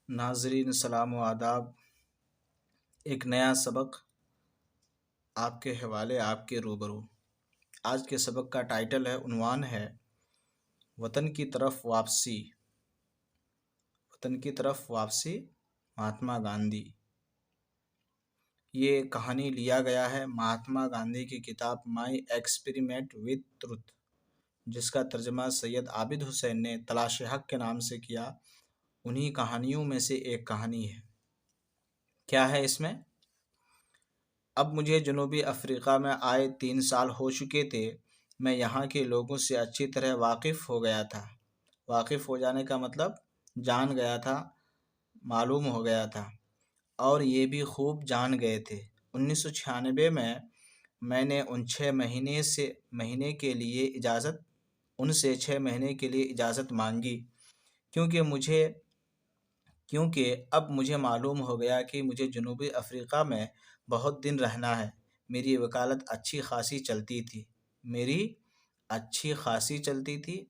ناظرین سلام و آداب۔ ایک نیا سبق آپ کے حوالے، آپ کے روبرو۔ آج کے سبق کا ٹائٹل ہے، عنوان ہے وطن کی طرف واپسی۔ وطن کی طرف واپسی، مہاتما گاندھی۔ یہ کہانی لیا گیا ہے مہاتما گاندھی کی کتاب مائی ایکسپیریمنٹ وتھ ٹروتھ، جس کا ترجمہ سید عابد حسین نے تلاش حق کے نام سے کیا۔ انہی کہانیوں میں سے ایک کہانی ہے۔ کیا ہے اس میں؟ اب مجھے جنوبی افریقہ میں آئے 3 سال ہو چکے تھے۔ میں یہاں کے لوگوں سے اچھی طرح واقف ہو گیا تھا۔ واقف ہو جانے کا مطلب جان گیا تھا، معلوم ہو گیا تھا، اور یہ بھی خوب جان گئے تھے۔ 1996 میں میں نے ان سے 6 مہینے کے لیے اجازت مانگی، کیونکہ اب مجھے معلوم ہو گیا کہ مجھے جنوبی افریقہ میں بہت دن رہنا ہے۔ میری وکالت اچھی خاصی چلتی تھی۔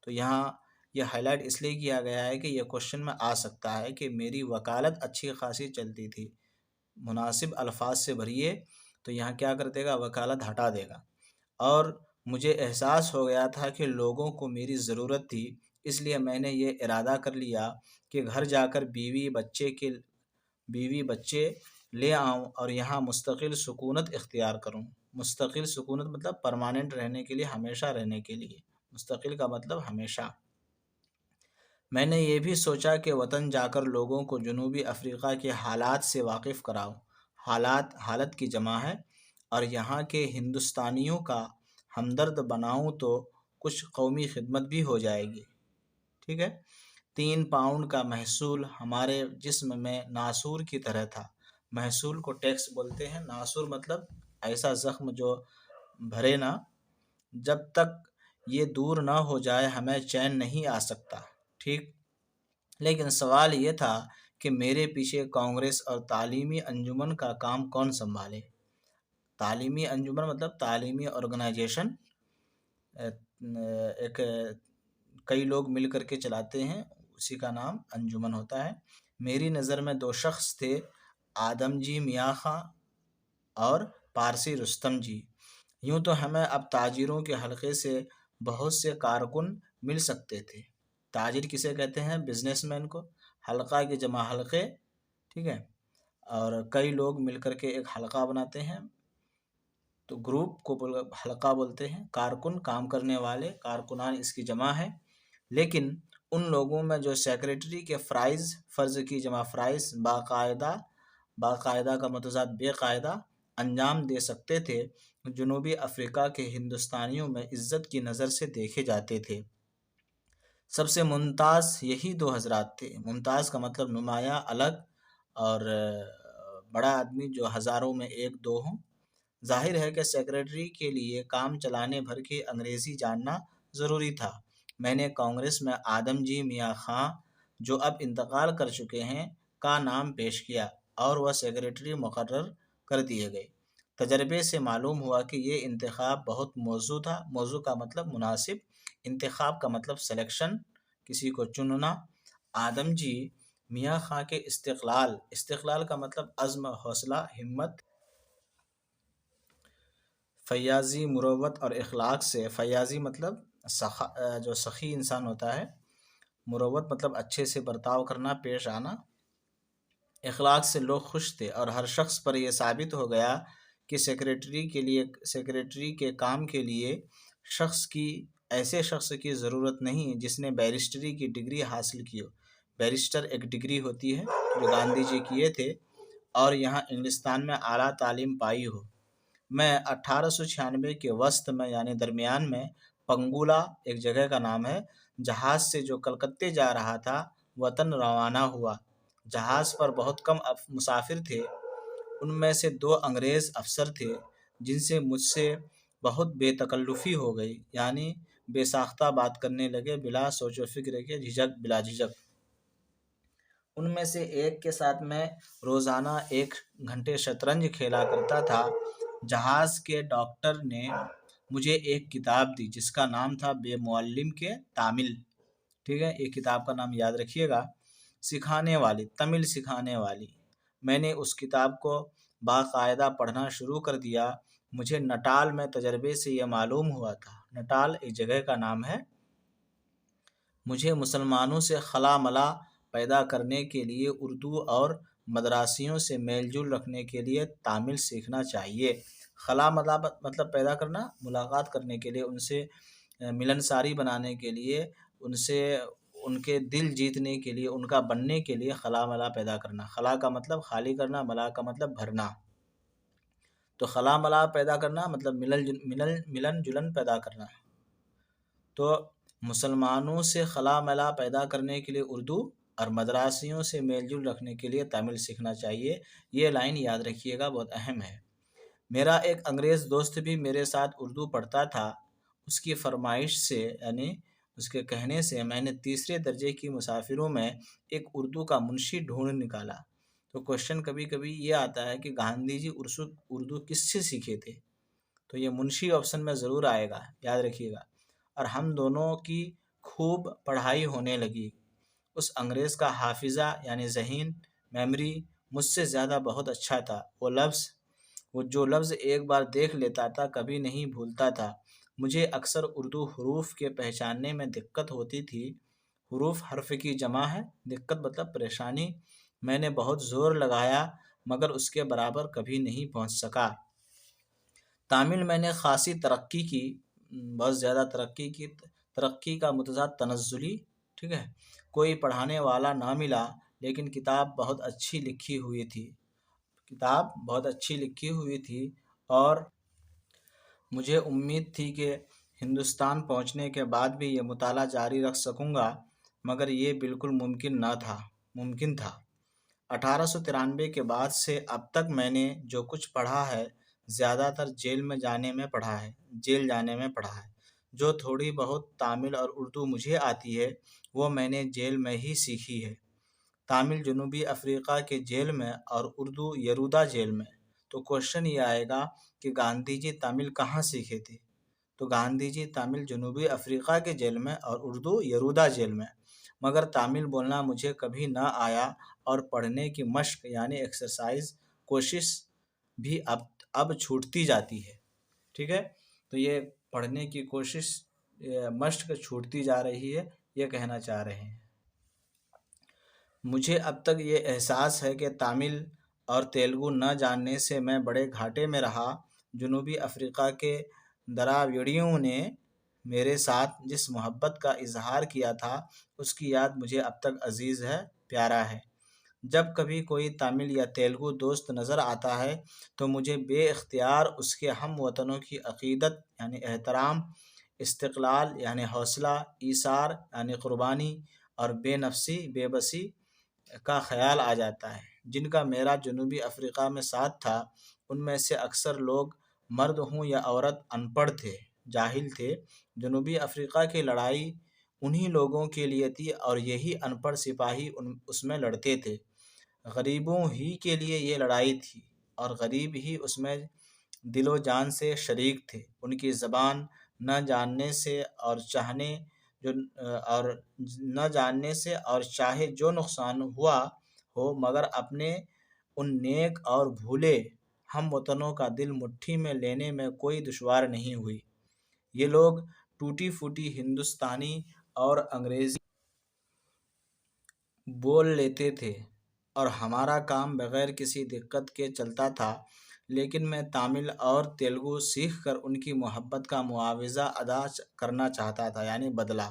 تو یہاں یہ ہائی لائٹ اس لیے کیا گیا ہے کہ یہ کوشچن میں آ سکتا ہے کہ میری وکالت اچھی خاصی چلتی تھی۔ مناسب الفاظ سے بھریے تو یہاں کیا کر دے گا؟ وکالت ہٹا دے گا۔ اور مجھے احساس ہو گیا تھا کہ لوگوں کو میری ضرورت تھی، اس لیے میں نے یہ ارادہ کر لیا کہ گھر جا کر بیوی بچے لے آؤں اور یہاں مستقل سکونت اختیار کروں۔ مستقل سکونت مطلب پرماننٹ رہنے کے لیے، ہمیشہ رہنے کے لیے۔ مستقل کا مطلب ہمیشہ۔ میں نے یہ بھی سوچا کہ وطن جا کر لوگوں کو جنوبی افریقہ کے حالات سے واقف کراؤں۔ حالت کی جمع ہے، اور یہاں کے ہندوستانیوں کا ہمدرد بناؤں تو کچھ قومی خدمت بھی ہو جائے گی۔ ٹھیک ہے۔ 3 پاؤنڈ کا محصول ہمارے جسم میں ناسور کی طرح تھا۔ محصول کو ٹیکس بولتے ہیں، ناسور مطلب ایسا زخم جو بھرے نہ۔ جب تک یہ دور نہ ہو جائے ہمیں چین نہیں آ سکتا۔ ٹھیک۔ لیکن سوال یہ تھا کہ میرے پیچھے کانگریس اور تعلیمی انجمن کا کام کون سنبھالے؟ تعلیمی انجمن مطلب تعلیمی آرگنائزیشن، کئی لوگ مل کر کے چلاتے ہیں، اسی کا نام انجمن ہوتا ہے۔ میری نظر میں 2 شخص تھے، آدم جی میاں خاں اور پارسی رستم جی۔ یوں تو ہمیں اب تاجروں کے حلقے سے بہت سے کارکن مل سکتے تھے۔ تاجر کسے کہتے ہیں؟ بزنس مین کو۔ حلقہ کی جمع حلقے، ٹھیک ہے، اور کئی لوگ مل کر کے ایک حلقہ بناتے ہیں تو گروپ کو حلقہ بولتے ہیں۔ کارکن، کام کرنے والے، کارکنان اس کی جمع ہے۔ لیکن ان لوگوں میں جو سیکریٹری کے فرض کی جمع فرائض باقاعدہ کا متضاد بے قاعدہ انجام دے سکتے تھے، جنوبی افریقہ کے ہندوستانیوں میں عزت کی نظر سے دیکھے جاتے تھے۔ سب سے ممتاز یہی 2 حضرات تھے۔ ممتاز کا مطلب نمایاں، الگ، اور بڑا آدمی جو ہزاروں میں 1-2 ہوں۔ ظاہر ہے کہ سیکریٹری کے لیے کام چلانے بھر کی انگریزی جاننا ضروری تھا۔ میں نے کانگریس میں آدم جی میاں خاں، جو اب انتقال کر چکے ہیں، کا نام پیش کیا اور وہ سیکریٹری مقرر کر دیے گئے۔ تجربے سے معلوم ہوا کہ یہ انتخاب بہت موزوں تھا۔ موزوں کا مطلب مناسب، انتخاب کا مطلب سلیکشن، کسی کو چننا۔ آدم جی میاں خاں کے استقلال کا مطلب عزم، حوصلہ، ہمت، فیاضی، مروت اور اخلاق سے۔ فیاضی مطلب جو سخی انسان ہوتا ہے، مروت مطلب اچھے سے برتاؤ کرنا، پیش آنا۔ اخلاق سے لوگ خوش تھے، اور ہر شخص پر یہ ثابت ہو گیا کہ سیکریٹری کے کام کے لیے ایسے شخص کی ضرورت نہیں جس نے بیرسٹری کی ڈگری حاصل کی ہو۔ بیرسٹر ایک ڈگری ہوتی ہے جو گاندھی جی کیے تھے، اور یہاں انگلستان میں اعلیٰ تعلیم پائی ہو۔ میں 1896 کے وسط میں یعنی درمیان میں پنگولا ایک جگہ کا نام ہے، جہاز سے جو کلکتے جا رہا تھا، وطن روانہ ہوا۔ جہاز پر بہت کم مسافر تھے۔ ان میں سے 2 انگریز افسر تھے جن سے مجھ سے بہت بے تکلفی ہو گئی، یعنی بے ساختہ بات کرنے لگے، بلا سوچ و فکر کے، بلا جھجک۔ ان میں سے ایک کے ساتھ میں روزانہ 1 گھنٹے شطرنج کھیلا کرتا تھا۔ جہاز کے ڈاکٹر نے مجھے ایک کتاب دی جس کا نام تھا بے معلم کے تامل۔ ٹھیک ہے، یہ کتاب کا نام یاد رکھیے گا، سکھانے والی، تمل سکھانے والی۔ میں نے اس کتاب کو باقاعدہ پڑھنا شروع کر دیا۔ مجھے نٹال میں تجربے سے یہ معلوم ہوا تھا، نٹال ایک جگہ کا نام ہے، مجھے مسلمانوں سے خلا ملا پیدا کرنے کے لیے اردو اور مدراسیوں سے میل جول رکھنے کے لیے تامل سیکھنا چاہیے۔ خلا ملا مطلب پیدا کرنا، ملاقات کرنے کے لیے، ان سے ملنساری بنانے کے لیے، ان سے ان کے دل جیتنے کے لیے، ان کا بننے کے لیے خلا ملا پیدا کرنا۔ خلا کا مطلب خالی کرنا، ملا کا مطلب بھرنا۔ تو خلا ملا پیدا کرنا مطلب ملن جلن پیدا کرنا۔ تو مسلمانوں سے خلا ملا پیدا کرنے کے لیے اردو اور مدراسیوں سے میل جول رکھنے کے لیے تامل سیکھنا چاہیے۔ یہ لائن یاد رکھیے گا، بہت اہم ہے۔ میرا ایک انگریز دوست بھی میرے ساتھ اردو پڑھتا تھا۔ اس کی فرمائش سے، یعنی اس کے کہنے سے، میں نے تیسرے درجے کی مسافروں میں ایک اردو کا منشی ڈھونڈ نکالا۔ تو کوشچن کبھی کبھی یہ آتا ہے کہ گاندھی جی اردو کس سے سیکھے تھے؟ تو یہ منشی آپشن میں ضرور آئے گا، یاد رکھیے گا۔ اور ہم دونوں کی خوب پڑھائی ہونے لگی۔ اس انگریز کا حافظہ یعنی ذہین، میموری مجھ سے زیادہ بہت اچھا تھا۔ وہ جو لفظ ایک بار دیکھ لیتا تھا کبھی نہیں بھولتا تھا۔ مجھے اکثر اردو حروف کے پہچاننے میں دقت ہوتی تھی۔ حروف حرف کی جمع ہے، دقت مطلب پریشانی۔ میں نے بہت زور لگایا مگر اس کے برابر کبھی نہیں پہنچ سکا۔ تامل میں نے خاصی ترقی کی، بہت زیادہ ترقی کی۔ ترقی کا متضاد تنزلی، ٹھیک ہے۔ کوئی پڑھانے والا نہ ملا، لیکن کتاب بہت اچھی لکھی ہوئی تھی اور مجھے امید تھی کہ ہندوستان پہنچنے کے بعد بھی یہ مطالعہ جاری رکھ سکوں گا، مگر یہ بالکل ممکن تھا۔ 1893 کے بعد سے اب تک میں نے جو کچھ پڑھا ہے زیادہ تر جیل جانے میں پڑھا ہے۔ جو تھوڑی بہت تامل اور اردو مجھے آتی ہے وہ میں نے جیل میں ہی سیکھی ہے۔ تامل جنوبی افریقہ کے جیل میں اور اردو یرودا جیل میں۔ تو کوشچن یہ آئے گا کہ گاندھی جی تامل کہاں سیکھے تھے؟ تو گاندھی جی تامل جنوبی افریقہ کے جیل میں اور اردو یرودا جیل میں، مگر تامل بولنا مجھے کبھی نہ آیا اور پڑھنے کی مشق یعنی ایکسرسائز، کوشش بھی اب چھوٹتی جاتی ہے، ٹھیک ہے۔ تو یہ پڑھنے کی کوشش، مشق چھوٹتی جا رہی ہے، یہ کہنا چاہ رہے ہیں۔ مجھے اب تک یہ احساس ہے کہ تامل اور تیلگو نہ جاننے سے میں بڑے گھاٹے میں رہا۔ جنوبی افریقہ کے دراویڑیوں نے میرے ساتھ جس محبت کا اظہار کیا تھا اس کی یاد مجھے اب تک عزیز ہے، پیارا ہے۔ جب کبھی کوئی تامل یا تیلگو دوست نظر آتا ہے تو مجھے بے اختیار اس کے ہم وطنوں کی عقیدت یعنی احترام، استقلال یعنی حوصلہ، ایثار یعنی قربانی اور بے بسی کا خیال آ جاتا ہے، جن کا میرا جنوبی افریقہ میں ساتھ تھا۔ ان میں سے اکثر لوگ، مرد ہوں یا عورت، ان پڑھ تھے، جاہل تھے۔ جنوبی افریقہ کی لڑائی انہی لوگوں کے لیے تھی اور یہی ان پڑھ سپاہی اس میں لڑتے تھے۔ غریبوں ہی کے لیے یہ لڑائی تھی اور غریب ہی اس میں دل و جان سے شریک تھے۔ ان کی زبان نہ جاننے سے اور چاہے جو نقصان ہوا ہو، مگر اپنے ان نیک اور بھولے ہم وطنوں کا دل مٹھی میں لینے میں کوئی دشوار نہیں ہوئی۔ یہ لوگ ٹوٹی پھوٹی ہندوستانی اور انگریزی بول لیتے تھے اور ہمارا کام بغیر کسی دقت کے چلتا تھا، لیکن میں تامل اور تیلگو سیکھ کر ان کی محبت کا معاوضہ ادا کرنا چاہتا تھا، یعنی بدلہ۔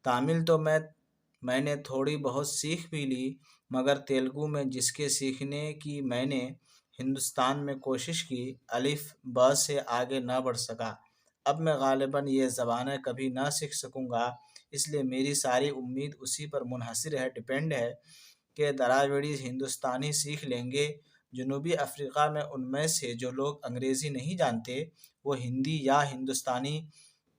تامل تو میں نے تھوڑی بہت سیکھ بھی لی، مگر تیلگو میں جس کے سیکھنے کی میں نے ہندوستان میں کوشش کی، الف ب سے آگے نہ بڑھ سکا۔ اب میں غالباً یہ زبانیں کبھی نہ سیکھ سکوں گا، اس لیے میری ساری امید اسی پر منحصر ہے، ڈیپینڈ ہے کہ دراویڑی ہندوستانی سیکھ لیں گے۔ جنوبی افریقہ میں ان میں سے جو لوگ انگریزی نہیں جانتے وہ ہندی یا ہندوستانی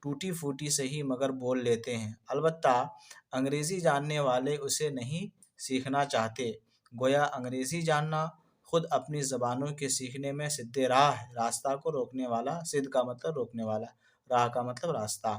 ٹوٹی پھوٹی سے ہی مگر بول لیتے ہیں، البتہ انگریزی جاننے والے اسے نہیں سیکھنا چاہتے۔ گویا انگریزی جاننا خود اپنی زبانوں کے سیکھنے میں سد راہ ہے، راستہ کو روکنے والا۔ سد کا مطلب روکنے والا، راہ کا مطلب راستہ۔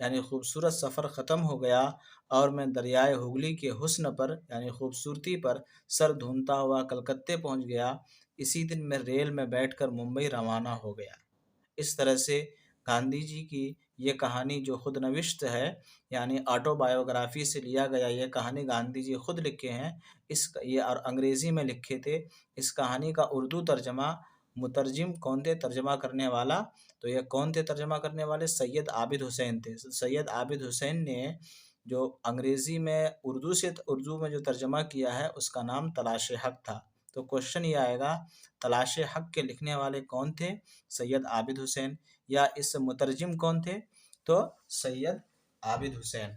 یعنی خوبصورت سفر ختم ہو گیا اور میں دریائے ہگلی کے حسن پر یعنی خوبصورتی پر سر دھونتا ہوا کلکتے پہنچ گیا۔ اسی دن میں ریل میں بیٹھ کر ممبئی روانہ ہو گیا۔ اس طرح سے گاندھی جی کی یہ کہانی جو خود نوشت ہے یعنی آٹو بایوگرافی سے لیا گیا، یہ کہانی گاندھی جی خود لکھے ہیں، یہ اور انگریزی میں لکھے تھے۔ اس کہانی کا اردو ترجمہ مترجم کون تھے ترجمہ کرنے والا؟ تو یہ کون تھے ترجمہ کرنے والے؟ سید عابد حسین تھے۔ سید عابد حسین نے جو انگریزی میں اردو میں جو ترجمہ کیا ہے اس کا نام تلاش حق تھا۔ تو کوشچن یہ آئے گا تلاش حق کے لکھنے والے کون تھے؟ سید عابد حسین۔ یا اس مترجم کون تھے؟ تو سید عابد حسین۔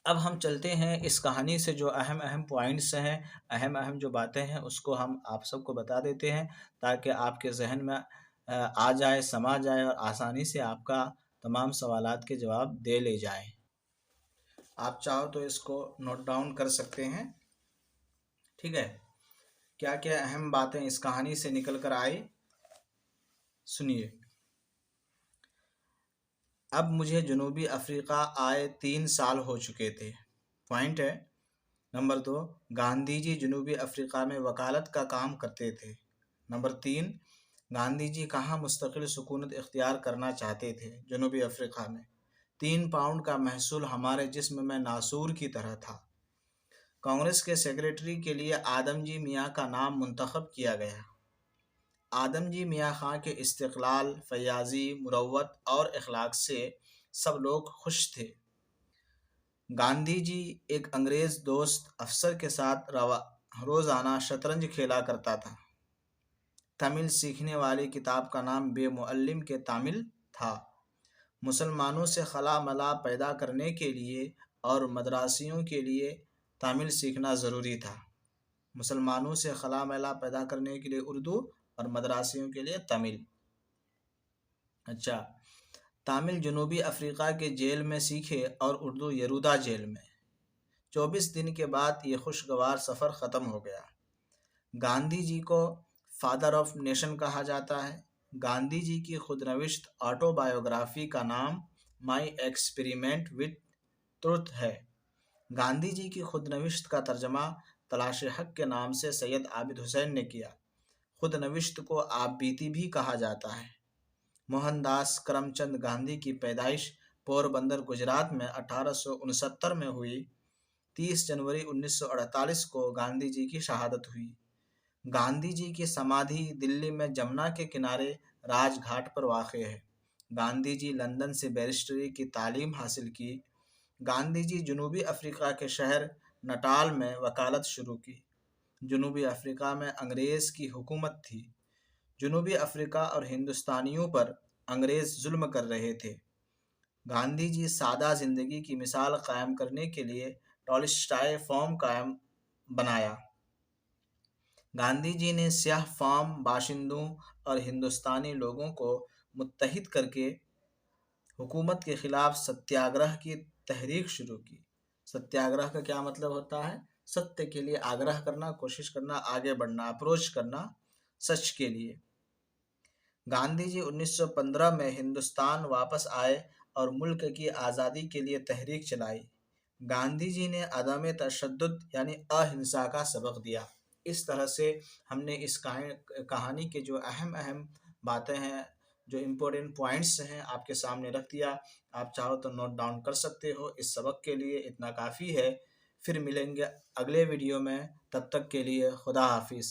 اب ہم چلتے ہیں اس کہانی سے جو اہم پوائنٹس ہیں، اہم جو باتیں ہیں اس کو ہم آپ سب کو بتا دیتے ہیں تاکہ آپ کے ذہن میں آ جائے، سما جائے اور آسانی سے آپ کا تمام سوالات کے جواب دے لے جائیں۔ آپ چاہو تو اس کو نوٹ ڈاؤن کر سکتے ہیں، ٹھیک ہے؟ کیا کیا اہم باتیں اس کہانی سے نکل کر آئی سنیے۔ اب مجھے جنوبی افریقہ آئے 3 سال ہو چکے تھے۔ پوائنٹ ہے نمبر 2، گاندھی جی جنوبی افریقہ میں وکالت کا کام کرتے تھے۔ نمبر 3، گاندھی جی کہاں مستقل سکونت اختیار کرنا چاہتے تھے؟ جنوبی افریقہ میں۔ 3 پاؤنڈ کا محصول ہمارے جسم میں ناسور کی طرح تھا۔ کانگریس کے سیکریٹری کے لیے آدم جی میاں کا نام منتخب کیا گیا۔ آدم جی میاں خان کے استقلال، فیاضی، مروت اور اخلاق سے سب لوگ خوش تھے۔ گاندھی جی ایک انگریز دوست افسر کے ساتھ روزانہ شطرنج کھیلا کرتا تھا۔ تمل سیکھنے والی کتاب کا نام بے معلم کے تامل تھا۔ مسلمانوں سے خلا ملا پیدا کرنے کے لیے اور مدراسیوں کے لیے تامل سیکھنا ضروری تھا۔ مسلمانوں سے خلا ملا پیدا کرنے کے لیے اردو اور مدراسیوں کے لیے تمل۔ اچھا، تامل جنوبی افریقہ کے جیل میں سیکھے اور اردو یرودا جیل میں۔ 24 دن کے بعد یہ خوشگوار سفر ختم ہو گیا۔ گاندھی جی کو فادر آف نیشن کہا جاتا ہے۔ گاندھی جی کی خود نوشت آٹو بایوگرافی کا نام مائی ایکسپیریمنٹ وتھ ٹروتھ ہے۔ گاندھی جی کی خود نوشت کا ترجمہ تلاش حق کے نام سے سید عابد حسین نے کیا۔ خود نوشت کو آپ بیتی بھی کہا جاتا ہے۔ موہن داس کرم چند گاندھی کی پیدائش پور بندر گجرات میں 1869 میں ہوئی۔ 30 جنوری 1948 کو گاندھی جی کی شہادت ہوئی۔ گاندھی جی کی سمادھی دلی میں جمنا کے کنارے راج گھاٹ پر واقع ہے۔ گاندھی جی لندن سے بیرسٹری کی تعلیم حاصل کی۔ گاندھی جی جنوبی افریقہ کے شہر نٹال میں وکالت شروع کی۔ جنوبی افریقہ میں انگریز کی حکومت تھی۔ جنوبی افریقہ اور ہندوستانیوں پر انگریز ظلم کر رہے تھے۔ گاندھی جی سادہ زندگی کی مثال قائم کرنے کے لیے ٹالسٹائے فارم بنایا۔ گاندھی جی نے سیاہ فام باشندوں اور ہندوستانی لوگوں کو متحد کر کے حکومت کے خلاف ستیاگرہ کی تحریک شروع کی۔ ستیاگرہ کا کیا مطلب ہوتا ہے؟ ستیہ کے لیے آگرہ کرنا، کوشش کرنا، آگے بڑھنا، اپروچ کرنا سچ کے لیے۔ گاندھی جی 1915 میں ہندوستان واپس آئے اور ملک کی آزادی کے لیے تحریک چلائی۔ گاندھی جی نے عدم تشدد یعنی اہنسا کا سبق دیا۔ اس طرح سے ہم نے اس کہانی کے جو اہم باتیں ہیں، جو امپورٹنٹ پوائنٹس ہیں آپ کے سامنے رکھ دیا۔ آپ چاہو تو نوٹ ڈاؤن کر سکتے ہو۔ اس سبق کے لیے اتنا کافی ہے۔ پھر ملیں گے اگلے ویڈیو میں، تب تک کے لیے خدا حافظ۔